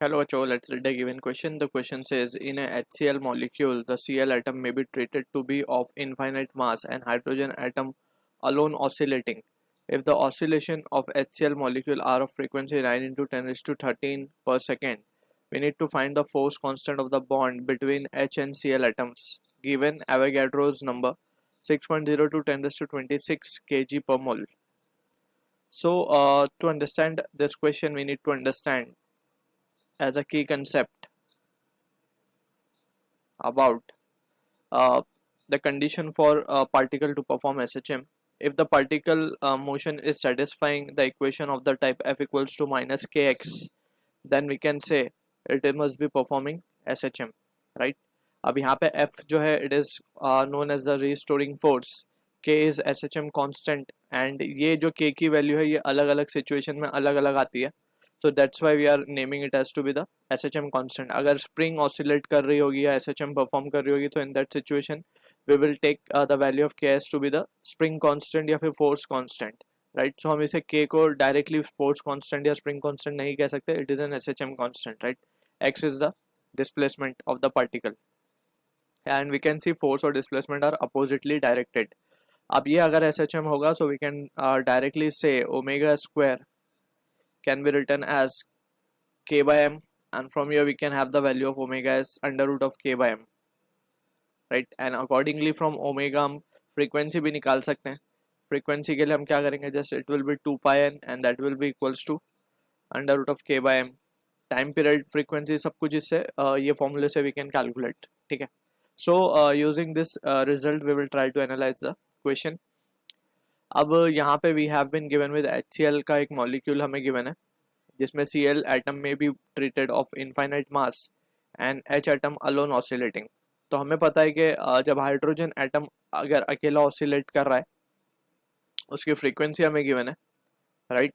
Hello, Cho. Let's read the given question. The question says, in a HCl molecule, the Cl atom may be treated to be of infinite mass and hydrogen atom alone oscillating. If the oscillation of HCl molecule are of frequency 9 into 10 raised to 13 per second, we need to find the force constant of the bond between H and Cl atoms, given Avogadro's number 6.0 to 10 raised to 26 kg per mole. So, to understand this question, we need to understand as a key concept about uh, the condition for a particle to perform SHM. If the particle motion is satisfying the equation of the type F equals to minus kx, then we can say it must be performing SHM, right? अब यहाँ पे F जो है it is known as the restoring force, K is SHM constant and ये जो K की value है ये अलग अलग सिचुएशन में अलग अलग आती है. So that's why we are naming it as to be the SHM constant. अगर spring oscillate कर रही होगी या SHM perform कर रही होगी तो in that situation we will take the value of K as to be the spring constant या फिर force constant, right? So हम इसे K को directly force constant या spring constant नहीं कह सकते. It is an SHM constant, right? X is the displacement of the particle and we can see force और displacement are oppositely directed. अब ये अगर SHM होगा so we can directly say omega square can be written as K by M, and from here we can have the value of omega as under root of K by M, right? And accordingly from omega हम frequency भी निकाल सकते हैं. Frequency के लिए हम क्या करेंगे, just it will be 2 pi n and that will be equals to under root of K by M. Time period, frequency सब कुछ इससे ये formula से we can calculate, ठीक है? So using this result we will try to analyze the question. अब यहाँ पे we have been given with HCl का एक molecule हमें given है जिसमें Cl atom may be treated of infinite mass and H atom alone oscillating. तो हमें पता है कि जब हाइड्रोजन एटम अगर अकेला ऑसिलेट कर रहा है उसकी फ्रीक्वेंसी हमें गिवन है, right?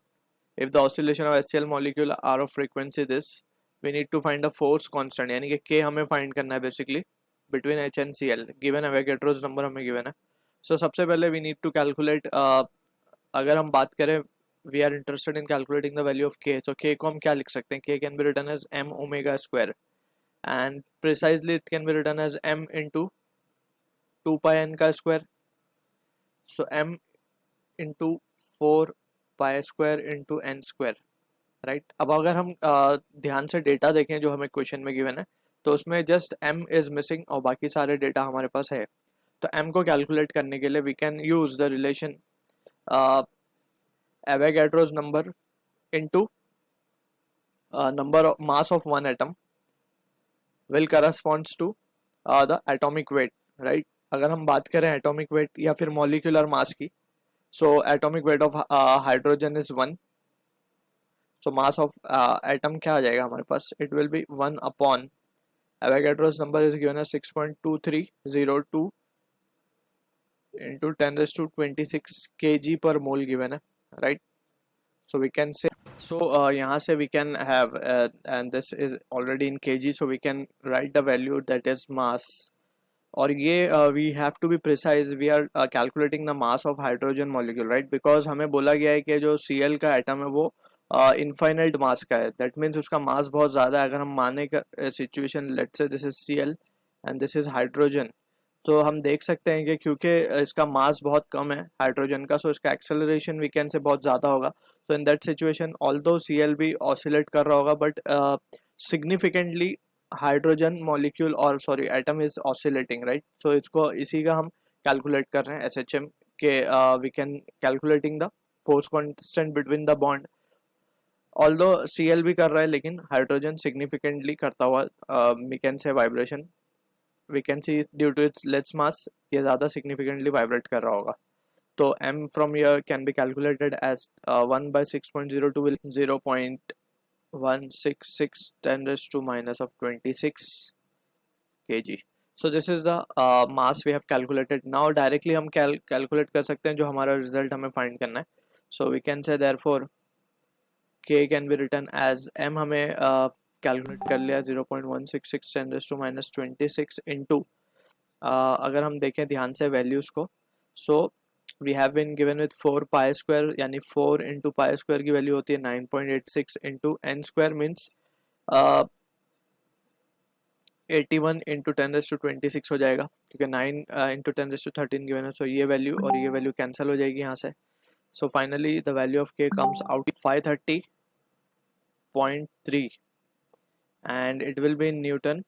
If the oscillation of HCl molecule are of frequency this, we need to find the force constant, यानी कि K हमें फाइंड करना है basically between H and Cl. Given Avogadro's number हमें गिवन है. So सबसे पहले वी नीड टू कैलकुलेट, अगर हम बात करें we are interested in calculating the value of K, so K को हम क्या लिख सकते हैं? K can be written as m omega square and precisely it can be written as m into 2 pi n का square, so m into 4 pi square into n square, right? अब अगर हम ध्यान से डेटा देखें जो हमें क्वेश्चन में गिवन है तो उसमें जस्ट m is missing और बाकी सारे डेटा हमारे पास है. तो m को कैलकुलेट करने के लिए we can use the relation Avogadro's number into number of mass of one atom will corresponds to the atomic weight, right? अगर हम बात करें atomic weight या फिर molecular mass की, so atomic weight of hydrogen is 1, so mass of atom क्या आ जाएगा हमारे पास? It will be 1 upon Avogadro's number is given as 6.2302 into 10 raised to 26 kg per mole given है, right? So we can say, so यहाँ से we can have and this is already in kg, so we can write the value that is mass. और ये we have to be precise, we are calculating the mass of hydrogen molecule, right? Because हमें बोला गया है कि जो Cl का atom है वो infinite mass का है, that means उसका mass बहुत ज़्यादा है. अगर हम माने का situation, let's say this is Cl and this is hydrogen, तो हम देख सकते हैं कि क्योंकि इसका मास बहुत कम है हाइड्रोजन का, सो इसका एक्सेलरेशन वीकेंड से बहुत ज़्यादा होगा. So in that situation although Cl भी ऑसिलेट कर रहा होगा बट सिग्निफिकेंटली हाइड्रोजन मॉलिक्यूल और sorry atom is oscillating, right? So इसको इसी का हम कैलकुलेट कर रहे हैं SHM के. We can calculating the force constant between the bond. Although Cl भी कर रहा है लेकिन हाइड्रोजन सिग्निफिकेंटली करता हुआ we can see vibration, we can see due to its less mass ये ज़्यादा significantly vibrate कर रहा होगा. तो m from here can be calculated as 1 by 6.02 will 0.166 10 raised to minus of 26 kg. So this is the mass we have calculated. Now directly हम calculate कर सकते हैं जो हमारा result हमें find करना है. So we can say therefore K can be written as m हमें कैलकुलेट कर लिया 0.166 10 raised to minus 26 इंटू, अगर हम देखें ध्यान से वैल्यूज़ को, so we have been given with 4 pi square, यानी 4 इंटू पाई स्क्वायर की वैल्यू होती है 9.86 into N square means 81 into 10⁻26 हो जाएगा, क्योंकि 9 इंटू 10⁻13 गिवन है, सो ये वैल्यू और ये वैल्यू कैंसिल हो जाएगी यहाँ से. So finally the value of k comes out 530.3 and it will be in Newton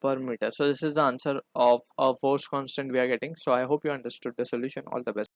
per meter. So this is the answer of a force constant we are getting. So I hope you understood the solution. All the best.